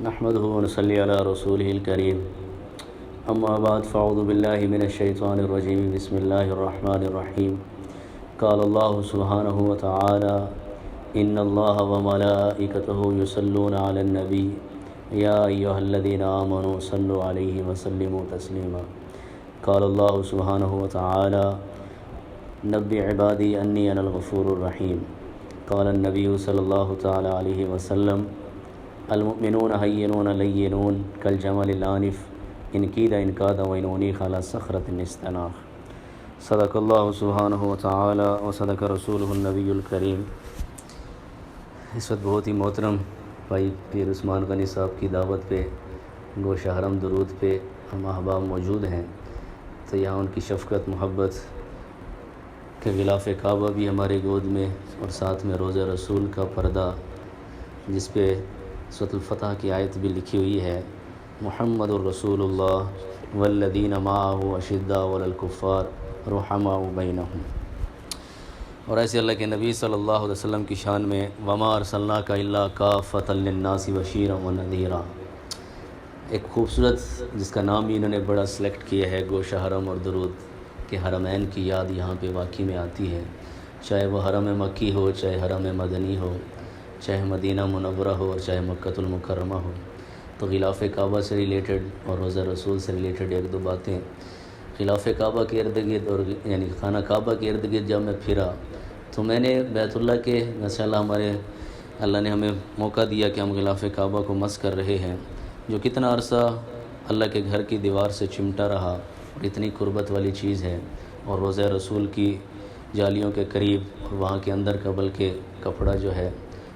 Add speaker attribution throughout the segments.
Speaker 1: نحمده ونصلي على رسوله الكريم اما بعد فاعوذ بالله من الشيطان الرجيم بسم الله الرحمن الرحيم قال الله سبحانه وتعالى ان الله وملائكته يصلون على النبي يا ايها الذين آمنوا صلوا عليه وسلموا تسليما قال الله سبحانه وتعالى نبئ عبادي اني انا الغفور الرحيم قال النبي صلى الله تعالى عليه وسلم المؤمنون هينون لينون كالجمل الآنف ان كيد ان كاد وإن أنيخ على صخرة استناخ صدق الله سبحانه وتعالى وصدق رسوله النبی الکریم۔ اس وقت بہت ہی محترم بھائی پیر عثمان غنی صاحب کی دعوت پہ گوشہ حرم درود پہ ہم احباب موجود ہیں، تو یہاں ان کی شفقت محبت کہ غلاف کعبہ بھی ہمارے گود میں، اور ساتھ میں روضہ رسول کا پردہ جس پہ سورۃ الفتح کی آیت بھی لکھی ہوئی ہے، محمد الرسول اللہ والذین معہ اشداء علی الکفار رحماء بینہم۔ اور ایسے اللہ کے نبی صلی اللہ علیہ وسلم کی شان میں وما ارسلناک الا کافۃ للناس بشیرا ونذیرا، ایک خوبصورت جس کا نام بھی انہوں نے بڑا سلیکٹ کیا ہے، گوشہ حرم اور درود کہ حرمین کی یاد یہاں پہ واقعی میں آتی ہے، چاہے وہ حرم مکی ہو، چاہے حرم مدنی ہو، چاہے مدینہ منورہ ہو، اور چاہے مکۃ المکرمہ ہو۔ تو غلاف کعبہ سے ریلیٹڈ اور روضہ رسول سے ریلیٹڈ ایک دو باتیں۔ غلاف کعبہ کے ارد گرد اور یعنی خانہ کعبہ کے ارد گرد جب میں پھرا تو میں نے بیت اللہ کے ماشاءاللہ ہمارے اللہ نے ہمیں موقع دیا کہ ہم غلاف کعبہ کو مس کر رہے ہیں، جو کتنا عرصہ اللہ کے گھر کی دیوار سے چمٹا رہا اور اتنی قربت والی چیز ہے، اور روضہ رسول کی جالیوں کے قریب اور وہاں کے اندر کا بلکہ کپڑا جو ہے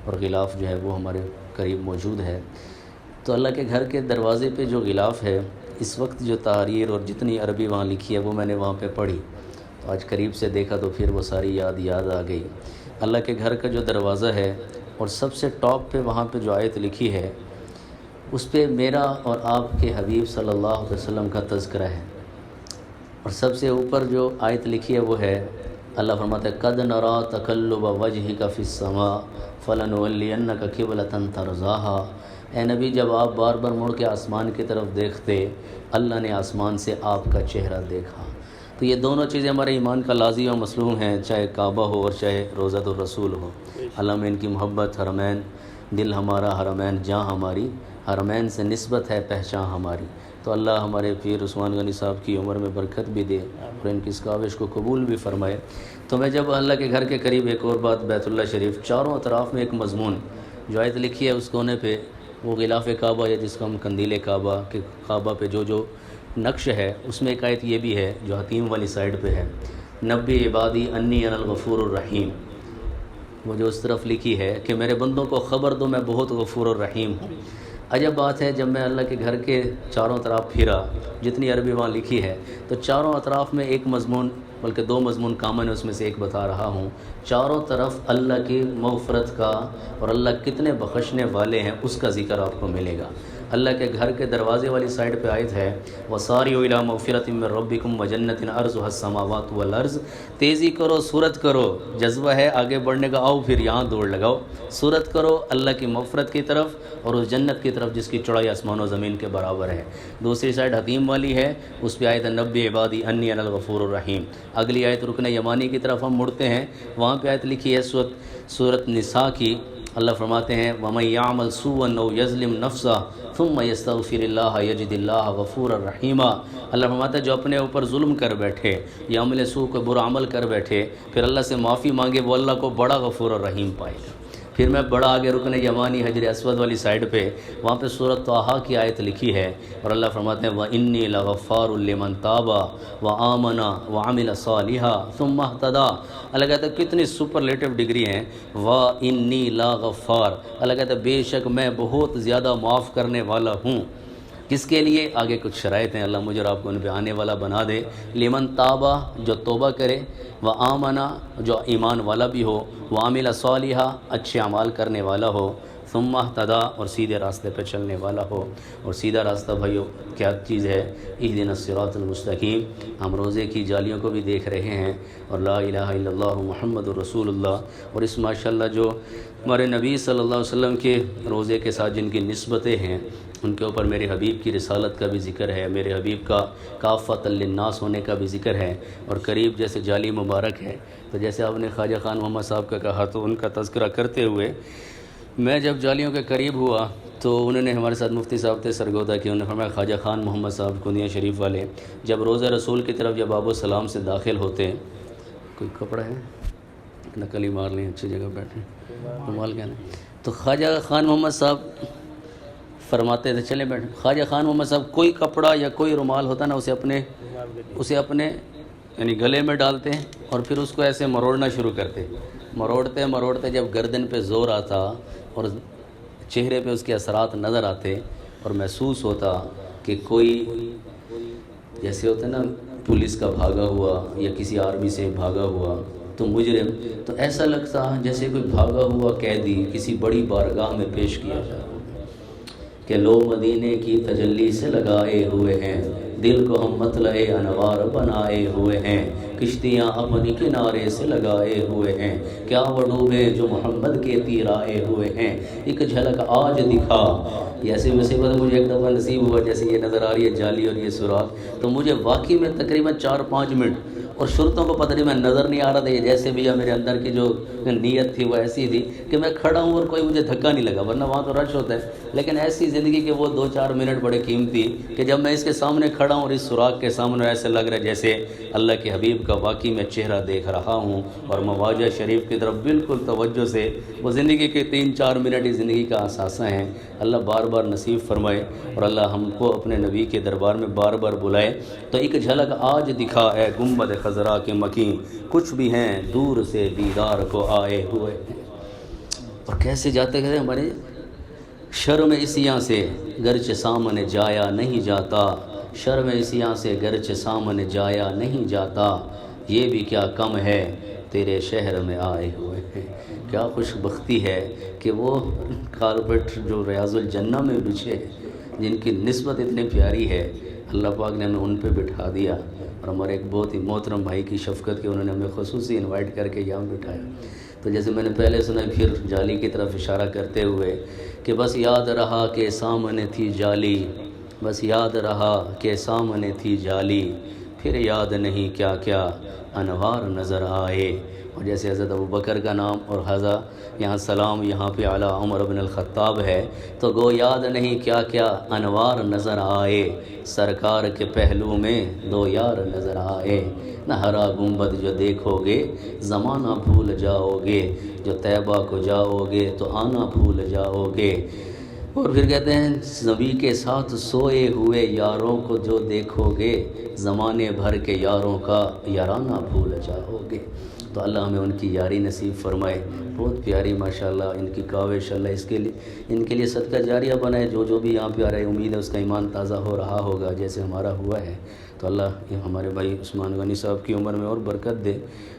Speaker 1: اور غلاف جو ہے وہ ہمارے قریب موجود ہے۔ تو اللہ کے گھر کے دروازے پہ جو غلاف ہے، اس وقت جو تحریر اور جتنی عربی وہاں لکھی ہے وہ میں نے وہاں پہ پڑھی، تو آج قریب سے دیکھا تو پھر وہ ساری یاد آ گئی۔ اللہ کے گھر کا جو دروازہ ہے اور سب سے ٹاپ پہ وہاں پہ جو آیت لکھی ہے، اس پہ میرا اور آپ کے حبیب صلی اللہ علیہ وسلم کا تذکرہ ہے، اور سب سے اوپر جو آیت لکھی ہے وہ ہے، اللہ فرماتا ہے قد نرا تقلب وجہک فی السماء فلنولینک قبلۃ ترضاها، اے نبی جب آپ بار بار مڑ کے آسمان کی طرف دیکھتے، اللہ نے آسمان سے آپ کا چہرہ دیکھا۔ تو یہ دونوں چیزیں ہمارے ایمان کا لازم و مصلوح ہیں، چاہے کعبہ ہو اور چاہے روضۃ الرسول ہو۔ اللہ میں ان کی محبت، حرمین دل ہمارا، حرمین جاں ہماری، حرمین سے نسبت ہے پہچان ہماری۔ تو اللہ ہمارے پیر عثمان غنی صاحب کی عمر میں برکت بھی دے اور ان کی اس کاوش کو قبول بھی فرمائے۔ تو میں جب اللہ کے گھر کے قریب ایک اور بات، بیت اللہ شریف چاروں اطراف میں ایک مضمون جو آیت لکھی ہے اس کونے پہ وہ غلاف کعبہ ہے جس کو ہم قندیل کعبہ کہ کعبہ پہ جو نقش ہے، اس میں ایک آیت یہ بھی ہے جو حتیم والی سائڈ پہ ہے، نبی عبادی انی انا الغفور الرحیم، وہ جو اس طرف لکھی ہے کہ میرے بندوں کو خبر دو میں بہت غفور الرحیم ہوں۔ عجب بات ہے، جب میں اللہ کے گھر کے چاروں طرف پھرا، جتنی عربی وہاں لکھی ہے، تو چاروں اطراف میں ایک مضمون بلکہ دو مضمون کامن ہے، اس میں سے ایک بتا رہا ہوں۔ چاروں طرف اللہ کی مغفرت کا اور اللہ کتنے بخشنے والے ہیں اس کا ذکر آپ کو ملے گا۔ اللہ کے گھر کے دروازے والی سائڈ پہ آیت ہے وَسَارِعُوا إِلَىٰ مَغْفِرَةٍ مِّن رَّبِّكُمْ وَجَنَّةٍ عَرْضُهَا السَّمَاوَاتُ وَالْأَرْضُ، تیزی کرو، سرعت کرو، جذبہ ہے آگے بڑھنے کا، آؤ پھر یہاں دوڑ لگاؤ، سرعت کرو اللہ کی مغفرت کی طرف اور اس جنت کی طرف جس کی چوڑائی آسمان و زمین کے برابر ہے۔ دوسری سائڈ حتیم والی ہے، اس پہ آیت نبی عبادی انی انا الغفور الرحیم۔ اگلی آیت رکن یمانی کی طرف ہم مڑتے ہیں، وہاں پہ آیت لکھی ہے سورۃ نساء کی، اللہ فرماتے ہیں وَمَن يَعْمَلْ سُوءًا أَوْ يَظْلِمْ نَفْسَهُ ثُمَّ يَسْتَغْفِرِ اللَّهَ يَجِدِ اللَّهَ غَفُورًا رَحِيمًا۔ اللہ فرماتا ہے جو اپنے اوپر ظلم کر بیٹھے یا عمل سوء کو برا عمل کر بیٹھے پھر اللہ سے معافی مانگے، وہ اللہ کو بڑا غفور اور رحیم پائے گا۔ پھر میں بڑا آگے رکن یمانی حجر اسود والی سائڈ پہ، وہاں پہ سورۃ طٰہٰ کی آیت لکھی ہے اور اللہ فرماتے ہیں وَإِنِّي لَغَفَّارٌ لِّمَن تَابَ وَآمَنَ وَعَمِلَ صَالِحًا ثُمَّ اهْتَدَىٰ۔ اللہ کہتا ہے کتنی سپرلیٹو ڈگری ہیں، وَإِنِّي لَغَفَّارٌ، اللہ کہتا ہے بے شک میں بہت زیادہ معاف کرنے والا ہوں۔ کس کے لیے؟ آگے کچھ شرائط ہیں، اللہ مجھے اور آپ کو ان پہ آنے والا بنا دے۔ لمن تابہ، جو توبہ کرے، وآمنا، جو ایمان والا بھی ہو، وعمل صالحا، اچھے اعمال کرنے والا ہو، ثم اہتدیٰ، اور سیدھے راستے پہ چلنے والا ہو۔ اور سیدھا راستہ بھائیو کیا چیز ہے؟ اہدنا الصراط المستقیم۔ ہم روزے کی جالیوں کو بھی دیکھ رہے ہیں اور لا الہ الا اللہ محمد الرسول اللہ، اور اس ماشاءاللہ جو ہمارے نبی صلی اللہ علیہ وسلم کے روزے کے ساتھ جن کی نسبتیں ہیں ان کے اوپر میرے حبیب کی رسالت کا بھی ذکر ہے، میرے حبیب کا کافۃ للناس ہونے کا بھی ذکر ہے، اور قریب جیسے جالی مبارک ہے۔ تو جیسے آپ نے خواجہ خان محمد صاحب کا کہا تو ان کا تذکرہ کرتے ہوئے میں جب جالیوں کے قریب ہوا تو انہوں نے ہمارے ساتھ مفتی صاحب تھے سرگودا کی، انہوں نے فرمایا خواجہ خان محمد صاحب کنیا شریف والے جب روزہ رسول کی طرف جب آب و سلام سے داخل ہوتے ہیں، کوئی کپڑا ہے نقل ہی مار لیں، اچھی جگہ بیٹھیں، رومال کہنا، تو خواجہ خان محمد صاحب فرماتے تھے چلیں بیٹھیں، خواجہ خان محمد صاحب کوئی کپڑا یا کوئی رومال ہوتا نا اسے اپنے یعنی گلے میں ڈالتے ہیں اور پھر اس کو ایسے مروڑنا شروع کرتے، مروڑتے جب گردن پہ زور آتا اور چہرے پہ اس کے اثرات نظر آتے اور محسوس ہوتا کہ کوئی جیسے ہوتا ہے نا پولیس کا بھاگا ہوا یا کسی آرمی سے بھاگا ہوا تو مجرم، تو ایسا لگتا جیسے کوئی بھاگا ہوا قیدی کسی بڑی بارگاہ میں پیش کیا جائے کہ لو مدینے کی تجلی سے لگائے ہوئے ہیں، دل کو ہم مطلع انوار بنائے ہوئے ہیں، کشتیاں اپنی کنارے سے لگائے ہوئے ہیں، کیا وہ ڈوبے جو محمد کے تیر آئے ہوئے ہیں، ایک جھلک آج دکھا۔ ایسے مصیبت مجھے ایک دفعہ نصیب ہوا، جیسے یہ نظر آ رہی ہے جالی اور یہ سوراخ، تو مجھے واقعی میں تقریباً 4-5 منٹ اور شرطوں کو پتہ نہیں میں نظر نہیں آ رہا تھا، یہ جیسے بھی میرے اندر کی جو نیت تھی وہ ایسی تھی کہ میں کھڑا ہوں اور کوئی مجھے دھکا نہیں لگا، ورنہ وہاں تو رش ہوتا ہے، لیکن ایسی زندگی کہ وہ 2-4 منٹ بڑے قیمتی کہ جب میں اس کے سامنے کھڑا ہوں اور اس سوراخ کے سامنے ایسے لگ رہا ہے جیسے اللہ کے حبیب کا واقعی میں چہرہ دیکھ رہا ہوں اور مواجہ شریف کی طرف بالکل توجہ سے، وہ زندگی کے 3-4 منٹ ہی زندگی کا اثاثہ ہیں۔ اللہ بار بار نصیب فرمائے اور اللہ ہم کو اپنے نبی کے دربار میں بار بار بلائے۔ تو ایک جھلک آج دکھا اے گنبد خضرا کے مکین، کچھ بھی ہیں دور سے دیدار کو آئے ہوئے ہیں۔ اور کیسے جاتے گئے ہمارے شرم اسیاں سے گرچہ سامنے جایا نہیں جاتا، شرم اسیاں سے گرچہ سامنے جایا نہیں جاتا، یہ بھی کیا کم ہے تیرے شہر میں آئے ہوئے ہیں۔ کیا خوش بختی ہے کہ وہ کارپیٹ جو ریاض الجنہ میں بچھے جن کی نسبت اتنی پیاری ہے، اللہ پاک نے ہمیں ان پہ بٹھا دیا، اور ہمارے ایک بہت ہی محترم بھائی کی شفقت کے انہوں نے ہمیں خصوصی انوائٹ کر کے یہاں بٹھایا۔ تو جیسے میں نے پہلے سنا پھر جالی کی طرف اشارہ کرتے ہوئے کہ بس یاد رہا کہ سامنے تھی جالی، بس یاد رہا کہ سامنے تھی جالی، پھر یاد نہیں کیا کیا انوار نظر آئے۔ اور جیسے حضرت ابوبکر کا نام اور حضا یہاں سلام یہاں پہ اعلیٰ عمر بن الخطاب ہے، تو گو یاد نہیں کیا کیا انوار نظر آئے، سرکار کے پہلو میں 2 یار نظر آئے، نہ ہرا گنبد جو دیکھو گے زمانہ بھول جاؤ گے، جو طیبہ کو جاؤ گے تو آنا بھول جاؤ گے۔ اور پھر کہتے ہیں نبی کے ساتھ سوئے ہوئے یاروں کو جو دیکھو گے زمانے بھر کے یاروں کا یارانہ بھول جاؤ گے۔ تو اللہ ہمیں ان کی یاری نصیب فرمائے، بہت پیاری ماشاءاللہ ان کی کاوش، اللہ اس کے لیے ان کے لیے صدقہ جاریہ بنائے، جو بھی یہاں پہ آ رہے امید ہے اس کا ایمان تازہ ہو رہا ہوگا جیسے ہمارا ہوا ہے۔ تو اللہ یہ ہمارے بھائی عثمان غنی صاحب کی عمر میں اور برکت دے،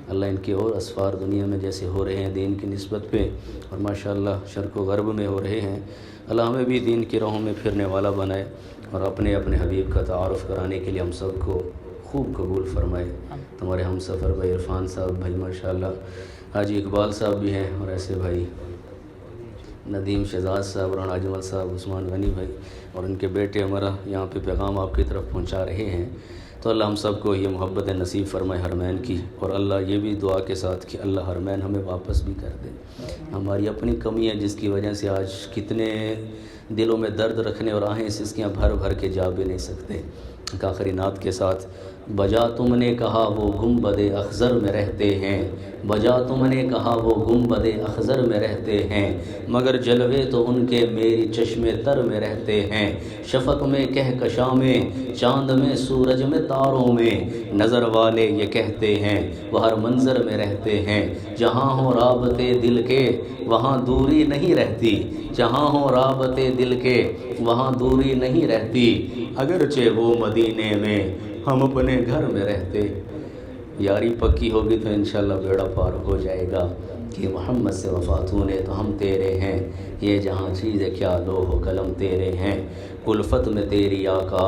Speaker 1: اللہ ان کے اور اسفار دنیا میں جیسے ہو رہے ہیں دین کی نسبت پہ اور ماشاءاللہ شرق و غرب میں ہو رہے ہیں، اللہ ہمیں بھی دین کی راہوں میں پھرنے والا بنائے اور اپنے حبیب کا تعارف کرانے کے لیے ہم سب کو خوب قبول فرمائے۔ ہمارے ہم سفر بھائی عرفان صاحب بھائی ماشاءاللہ، حاجی اقبال صاحب بھی ہیں، اور ایسے بھائی ندیم شہزاد صاحب، رانا اجمل صاحب، عثمان غنی بھائی اور ان کے بیٹے ہمارا یہاں پہ پیغام آپ کی طرف پہنچا رہے ہیں۔ تو اللہ ہم سب کو یہ محبت نصیب فرمائے حرمین کی، اور اللہ یہ بھی دعا کے ساتھ کہ اللہ حرمین ہمیں واپس بھی کر دے۔ ہماری اپنی کمی ہے جس کی وجہ سے آج کتنے دلوں میں درد رکھنے اور آہیں سسکیاں بھر بھر کے جا بھی نہیں سکتے۔ آخری نعت کے ساتھ بجا تم نے کہا وہ گنبد اخضر میں رہتے ہیں، بجا تم نے کہا وہ گنبد اخضر میں رہتے ہیں، مگر جلوے تو ان کے میری چشم تر میں رہتے ہیں، شفق میں کہکشاں میں، چاند میں، سورج میں، تاروں میں، نظر والے یہ کہتے ہیں وہ ہر منظر میں رہتے ہیں، جہاں ہوں رابطے دل کے وہاں دوری نہیں رہتی، جہاں ہوں رابطے دل کے وہاں دوری نہیں رہتی، اگرچہ وہ مدینے میں ہم اپنے گھر میں رہتے۔ یاری پکی ہوگی تو انشاءاللہ بیڑا پار ہو جائے گا کہ محمد سے وفاتوں نے تو ہم تیرے ہیں، یہ جہاں چیز کیا لوح و قلم تیرے ہیں، الفت میں تیری آقا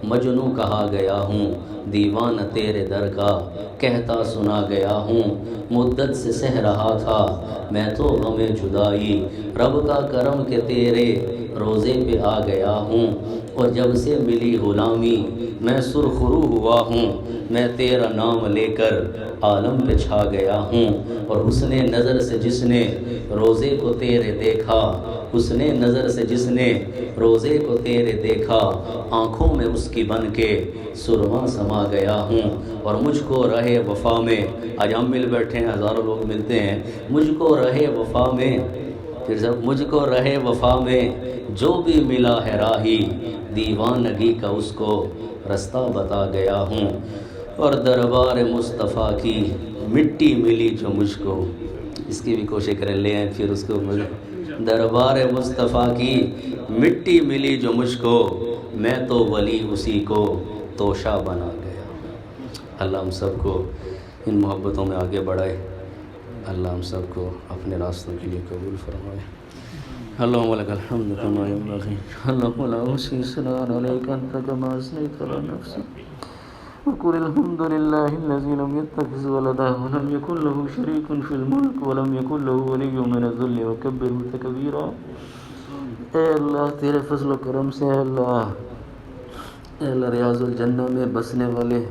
Speaker 1: مجنوں کہا گیا ہوں، دیوانہ تیرے در کا کہتا سنا گیا ہوں، مدت سے سہ رہا تھا میں تو غم جدائی، رب کا کرم کہ تیرے روزے پہ آ گیا ہوں، اور جب سے ملی غلامی میں سرخرو ہوا ہوں، میں تیرا نام لے کر عالم پہ چھا گیا ہوں، اور حسن نظر سے جس نے روزے کو تیرے دیکھا، حسن نظر سے جس نے روزے کو تیرے دیکھا، آنکھوں میں اس کی بن کے سرما سما گیا ہوں، اور مجھ کو رہے وفا میں، آج ہم مل بیٹھے ہیں، ہزاروں لوگ ملتے ہیں، مجھ کو رہے وفا میں، پھر سب مجھ کو رہے وفا میں جو بھی ملا ہے راہی، دیوانگی کا اس کو رستہ بتا گیا ہوں، اور دربار مصطفیٰ کی مٹی ملی جو مجھ کو، اس کی بھی کوشش کریں لے آئیں پھر اس کو، دربار مصطفیٰ کی مٹی ملی جو مجھ کو، میں تو ولی اسی کو توشہ بنا گیا۔ اللہ ہم سب کو ان محبتوں میں آگے بڑھائے، اللہ ہم سب کو اپنے راستوں کے لیے قبول فرمائے۔ اللہم لک الحمد کما ینبغی، اللہم لا احصی ثناء علیک انت کما اثنیت علی نفسک، وقل الحمد للہ الذی لم یتخذ ولدا ولم یکن له شریک فی الملک ولم یکن له ولی من الذل وکبرہ تکبیرا۔ اے اللہ تیرے فضل و کرم سے، اے اللہ ریاض الجنہ میں بسنے والے،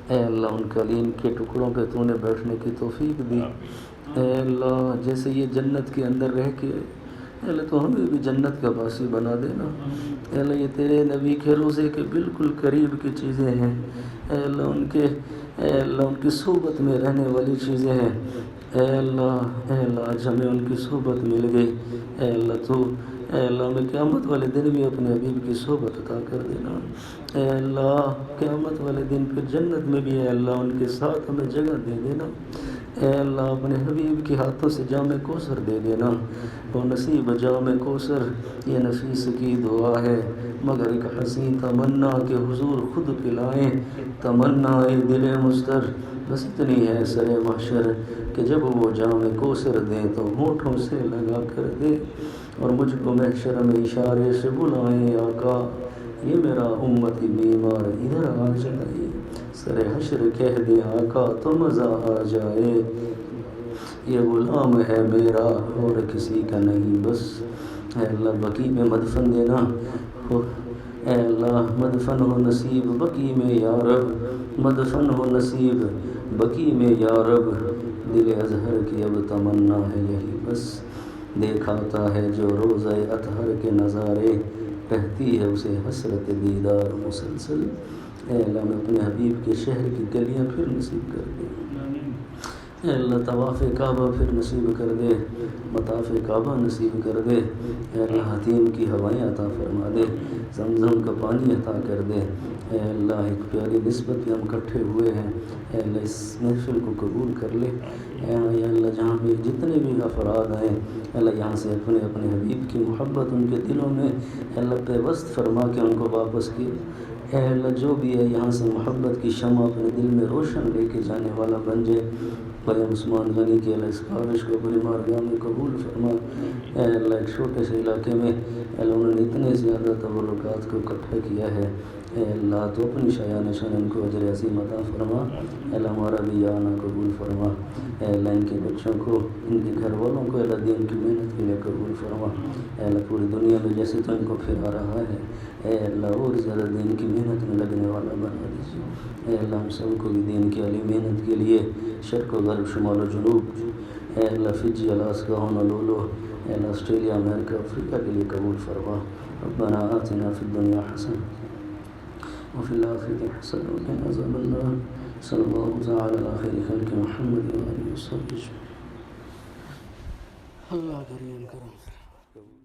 Speaker 1: اے اللہ ان قالین کے ٹکڑوں پہ تو نے بیٹھنے کی توفیق دی، اے اللہ جیسے یہ جنت کے اندر رہ کے، اے اللہ تو ہمیں بھی جنت کا باسی بنا دینا، اے اللہ یہ تیرے نبی کے روزے کے بالکل قریب کی چیزیں ہیں، اے اللہ ان کی صحبت میں رہنے والی چیزیں ہیں، اے اللہ آج ہمیں ان کی صحبت مل گئی، اے اللہ ہمیں قیامت والے دن بھی اپنے حبیب کی صحبت عطا کر دینا، اے اللہ قیامت والے دن پھر جنت میں بھی اے اللہ ان کے ساتھ ہمیں جگہ دے دینا، اے اللہ اپنے حبیب کے ہاتھوں سے جام کوثر دے دینا، وہ نصیب جام کوثر یہ نفیس کی دعا ہے، مگر ایک حسین تمنا کہ حضور خود پلائیں، تمنا دل مضطر بس اتنی ہے سر محشر کہ جب وہ جام کوثر دیں تو ہونٹوں سے لگا کر دے، اور مجھ کو محشر میں اشارے سے بلائیں آقا، یہ میرا امتی بیمار ادھر آ جائے، سر حشر کہہ دے آقا تو مزہ آ جائے، یہ غلام ہے میرا اور کسی کا نہیں بس، اے اللہ بقی میں مدفن دینا، اے اللہ مدفن ہو نصیب بقی میں یا رب، مدفن ہو نصیب بقی میں یا رب، دل اظہر کی اب تمنا ہے یہی بس، دیکھاتا ہے جو روزہ اطہر کے نظارے، رہتی ہے اسے حسرت دیدار مسلسل، اے اللہ میں اپنے حبیب کے شہر کی گلیاں پھر نصیب کر دے، اے اللہ طواف کعبہ پھر نصیب کر دے، مطاف کعبہ نصیب کر دے، اے اللہ حتیم کی ہوائیں عطا فرما دے، زمزم کا پانی عطا کر دے، اے اللہ ایک پیاری نسبت میں ہم اکٹھے ہوئے ہیں، اے اللہ اس محفل کو قبول کر لے، اے اللہ جہاں بھی جتنے بھی افراد ہیں، اے اللہ یہاں سے اپنے حبیب کی محبت ان کے دلوں میں اے اللہ پیوست فرما کے ان کو واپس کی، اے اللہ جو بھی ہے یہاں سے محبت کی شمع اپنے دل میں روشن لے کے جانے والا بن جائے، بھائی عثمان غنی کی اللہ اس کاوش کو بڑی مارگاہ میں قبول فرما، اے اللہ ایک چھوٹے سے علاقے میں اے اللہ انہوں نے اتنے زیادہ تبرکات کو اکٹھا کیا ہے، اے اللہ تو اپنی شایان شان ان کو اجر عظیم عطا فرما، اے اللہ ہمارا بھی آنا قبول فرما، اے اللہ ان کے بچوں کو ان کے گھر والوں کو اے اللہ دین کی محنت کے لیے قبول فرما، اے اللہ پوری دنیا میں جیسے تو ان کو پھرا رہا ہے، اے اللہ اور زیادہ دین کی محنت میں لگنے والا بنا دیجیے، اے اللہ ہم سب کو بھی دین کی علی محنت کے لیے شرق و غرب شمال و جنوب، اے اللہ فجی الاسکا ہونولولو، اے اللہ آسٹریلیا امریکہ افریقہ کے لیے قبول فرما، ربنا آتنا فی الدنیا حسنہ وفی الآخرۃ حسنہ وقنا عذاب النار، صلی اللہ تعالی علی خیر خلق محمد و آلہ وصحبہ، اللہ کریم کرم۔